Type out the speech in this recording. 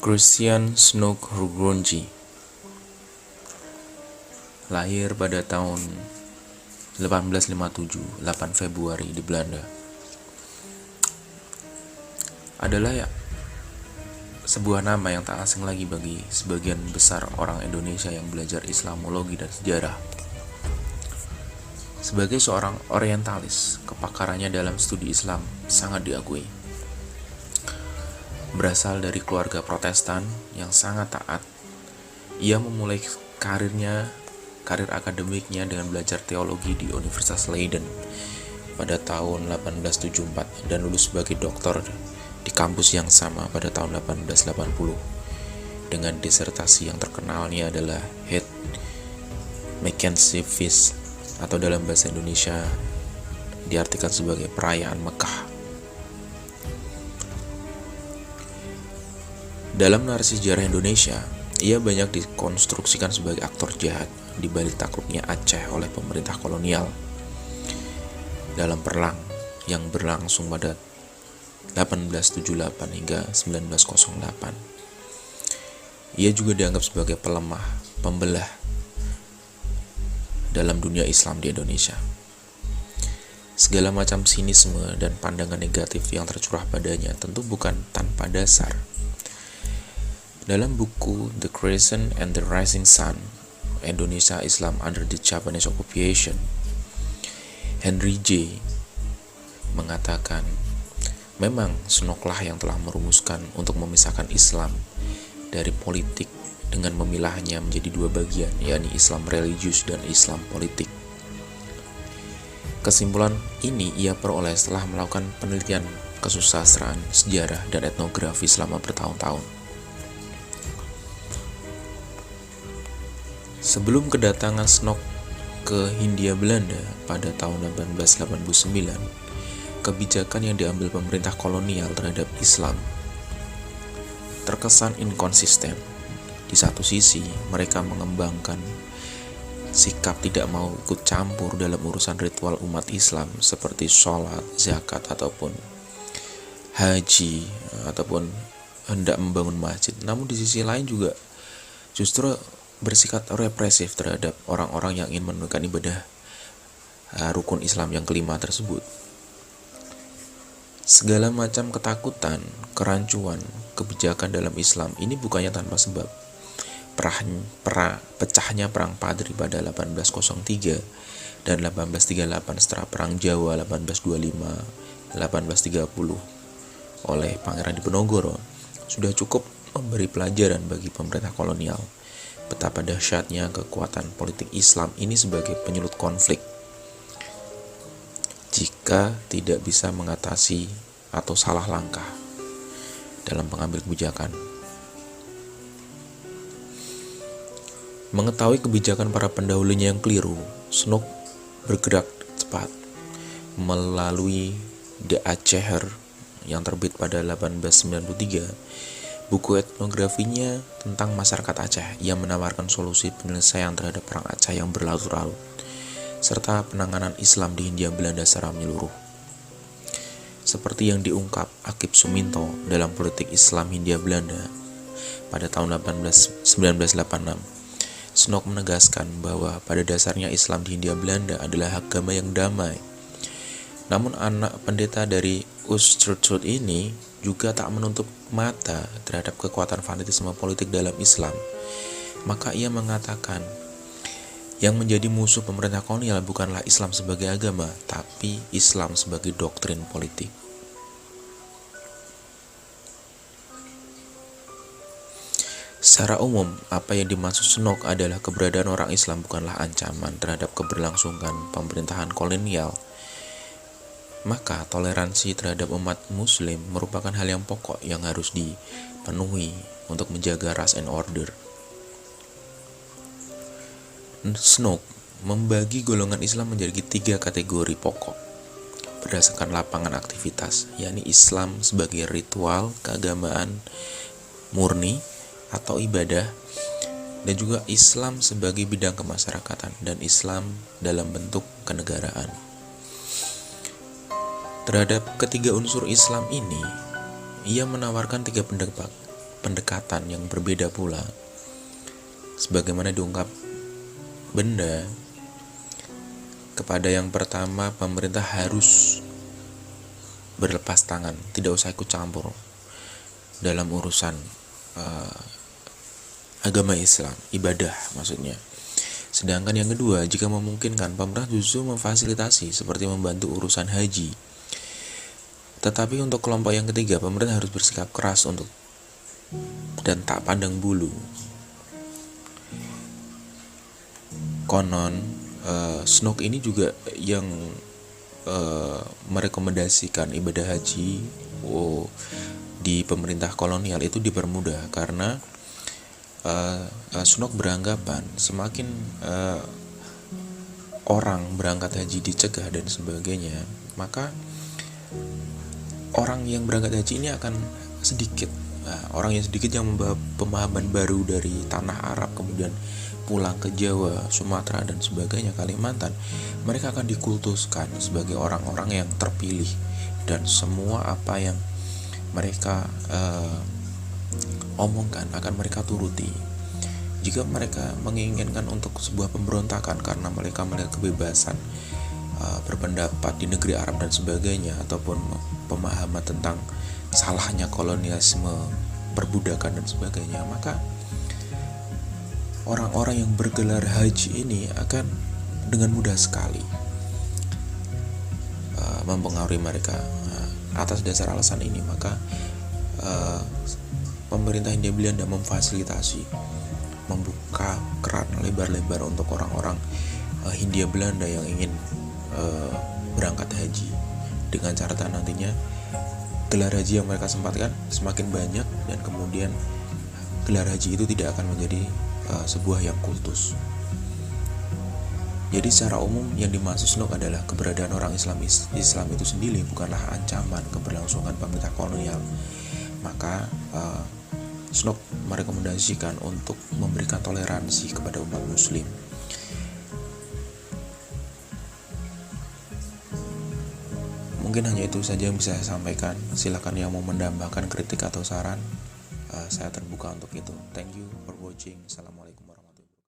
Christian Snoek Hurgronje lahir pada tahun 1857, 8 Februari di Belanda. Adalah sebuah nama yang tak asing lagi bagi sebagian besar orang Indonesia yang belajar Islamologi dan sejarah. Sebagai seorang orientalis, kepakarannya dalam studi Islam sangat diakui. Berasal dari keluarga Protestan yang sangat taat, ia memulai karir akademiknya dengan belajar teologi di Universitas Leiden pada tahun 1874 dan lulus sebagai doktor di kampus yang sama pada tahun 1880 dengan disertasi yang terkenalnya adalah Het Mackenzie Feest, atau dalam bahasa Indonesia diartikan sebagai perayaan Mekah. Dalam narasi sejarah Indonesia, ia banyak dikonstruksikan sebagai aktor jahat di balik takluknya Aceh oleh pemerintah kolonial dalam perang yang berlangsung pada 1878 hingga 1908. Ia juga dianggap sebagai pembelah dalam dunia Islam di Indonesia. Segala macam sinisme dan pandangan negatif yang tercurah padanya tentu bukan tanpa dasar. Dalam buku The Crescent and the Rising Sun, Indonesia Islam Under the Japanese Occupation, Henry J. mengatakan, memang Snoeklah yang telah merumuskan untuk memisahkan Islam dari politik dengan memilahnya menjadi dua bagian, yakni Islam religius dan Islam politik. Kesimpulan ini ia peroleh setelah melakukan penelitian kesusastraan, sejarah, dan etnografi selama bertahun-tahun. Sebelum kedatangan Snoek ke Hindia Belanda pada tahun 1889, kebijakan yang diambil pemerintah kolonial terhadap Islam terkesan inkonsisten. Di satu sisi, mereka mengembangkan sikap tidak mau ikut campur dalam urusan ritual umat Islam seperti sholat, zakat, ataupun haji, ataupun hendak membangun masjid. Namun di sisi lain juga justru bersikap represif terhadap orang-orang yang ingin menunaikan ibadah rukun Islam yang kelima tersebut. Segala macam ketakutan, kerancuan, kebijakan dalam Islam ini bukannya tanpa sebab. Pecahnya Perang Padri pada 1803 dan 1838 setelah Perang Jawa 1825-1830 oleh Pangeran Diponegoro sudah cukup memberi pelajaran bagi pemerintah kolonial betapa dahsyatnya kekuatan politik Islam ini sebagai penyulut konflik jika tidak bisa mengatasi atau salah langkah dalam pengambil kebijakan. Mengetahui kebijakan para pendahulunya yang keliru, Snoek bergerak cepat melalui The Acéher yang terbit pada 1893. Buku etnografinya tentang masyarakat Aceh yang menawarkan solusi penyelesaian terhadap perang Aceh yang berlarut-larut, serta penanganan Islam di Hindia Belanda secara menyeluruh. Seperti yang diungkap Akip Suminto dalam Politik Islam Hindia Belanda pada tahun 1986, Snoek menegaskan bahwa pada dasarnya Islam di Hindia Belanda adalah agama yang damai. Namun anak pendeta dari Utrecht ini juga tak menutup mata terhadap kekuatan fanatisme politik dalam Islam. Maka ia mengatakan, yang menjadi musuh pemerintah kolonial bukanlah Islam sebagai agama, tapi Islam sebagai doktrin politik. Secara umum, apa yang dimaksud Snoek adalah keberadaan orang Islam bukanlah ancaman terhadap keberlangsungan pemerintahan kolonial. Maka toleransi terhadap umat muslim merupakan hal yang pokok yang harus dipenuhi untuk menjaga ras and order. Snoek membagi golongan Islam menjadi 3 kategori pokok berdasarkan lapangan aktivitas, yakni Islam sebagai ritual keagamaan murni atau ibadah, dan juga Islam sebagai bidang kemasyarakatan, dan Islam dalam bentuk kenegaraan. Terhadap ketiga unsur Islam ini, ia menawarkan 3 pendapat pendekatan yang berbeda pula. Sebagaimana diungkap Benda, kepada yang pertama pemerintah harus berlepas tangan, tidak usah ikut campur dalam urusan agama Islam, ibadah maksudnya. Sedangkan yang kedua, jika memungkinkan, pemerintah justru memfasilitasi seperti membantu urusan haji. Tetapi untuk kelompok yang ketiga, pemerintah harus bersikap keras dan tak pandang bulu. Konon Snook ini juga yang merekomendasikan ibadah haji di pemerintah kolonial itu dipermudah, karena Snook beranggapan semakin orang berangkat haji dicegah dan sebagainya, maka orang yang berangkat haji ini akan sedikit. Orang yang sedikit yang membawa pemahaman baru dari tanah Arab kemudian pulang ke Jawa, Sumatera dan sebagainya, Kalimantan, mereka akan dikultuskan sebagai orang-orang yang terpilih, dan semua apa yang mereka omongkan akan mereka turuti. Jika mereka menginginkan untuk sebuah pemberontakan karena mereka melihat kebebasan berpendapat di negeri Arab dan sebagainya, ataupun pemahaman tentang salahnya kolonialisme, perbudakan dan sebagainya, maka orang-orang yang bergelar haji ini akan dengan mudah sekali mempengaruhi mereka. Atas dasar alasan ini, maka pemerintah Hindia Belanda memfasilitasi, membuka keran lebar-lebar untuk orang-orang Hindia Belanda yang ingin berangkat haji, dengan catatan nantinya gelar haji yang mereka sempatkan semakin banyak, dan kemudian gelar haji itu tidak akan menjadi sebuah yang kultus. Jadi secara umum yang dimaksud Snook adalah keberadaan orang Islam itu sendiri bukanlah ancaman keberlangsungan pemerintah kolonial. Maka Snook merekomendasikan untuk memberikan toleransi kepada umat muslim. Mungkin hanya itu saja yang bisa saya sampaikan. Silakan yang mau menambahkan kritik atau saran, saya terbuka untuk itu. Thank you for watching. Assalamualaikum.